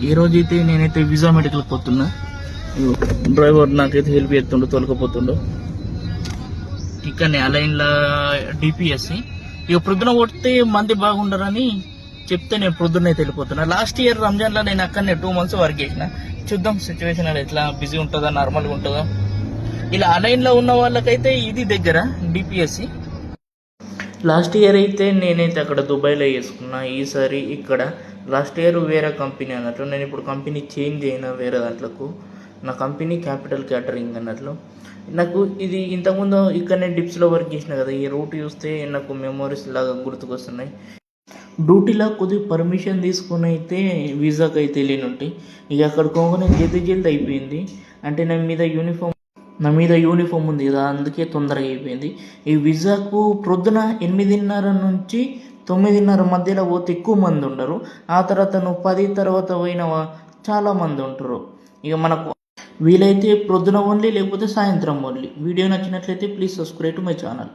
ఈ రోజు అయితే నేనైతే విజా మెడికల్ పోతున్నా. డ్రైవర్ నాకైతే హెల్ప్ చేస్తుండో తోలుకపోతుండో. ఇక్కడ అలైన్లా డిపిఎస్సి ఇక ప్రొద్దున కొడితే మంది బాగుండరని చెప్తే నేను ప్రొద్దున అయితే వెళ్ళిపోతున్నా. లాస్ట్ ఇయర్ రంజాన్లో నేను అక్కడనే 2 months వర్క్ చేసిన. చూద్దాం సిచ్యువేషన్ అది ఎట్లా బిజీ ఉంటుందా నార్మల్గా ఉంటుందా. ఇలా అలైన్లో ఉన్న వాళ్ళకైతే ఇది దగ్గర డిపిఎస్సి. లాస్ట్ ఇయర్ అయితే నేనైతే అక్కడ దుబాయ్లో వేసుకున్నా. ఈసారి ఇక్కడ లాస్ట్ ఇయర్ వేరే కంపెనీ అన్నట్లు. నేను ఇప్పుడు కంపెనీ చేంజ్ అయినా వేరే దాంట్లకు. నా కంపెనీ క్యాపిటల్ క్యాటరింగ్ అన్నట్లు. నాకు ఇది ఇంతకుముందు ఇక్కడనే డిప్స్లో వర్క్ చేసిన కదా, ఈ రూట్ చూస్తే నాకు మెమోరీస్ లాగా గుర్తుకొస్తున్నాయి. డ్యూటీలో కొద్దిగా పర్మిషన్ తీసుకుని అయితే వీసాకి అయితే వెళ్ళినుంటాయి. ఇక అక్కడికి పోగానే జల్దీ అయిపోయింది. అంటే నా మీద యూనిఫామ్ ఉంది కదా, అందుకే తొందరగా అయిపోయింది. ఈ వీసాకు ప్రొద్దున 8:30 నుంచి 9:30 మధ్యలో పోతే ఎక్కువ మంది ఉండరు. ఆ తర్వాత నువ్వు 10 తర్వాత పోయిన చాలా మంది ఉంటారు. ఇక మనకు వీలైతే ప్రొద్దున ఓన్లీ, లేకపోతే సాయంత్రం ఓన్లీ. వీడియో నచ్చినట్లయితే please subscribe to my channel.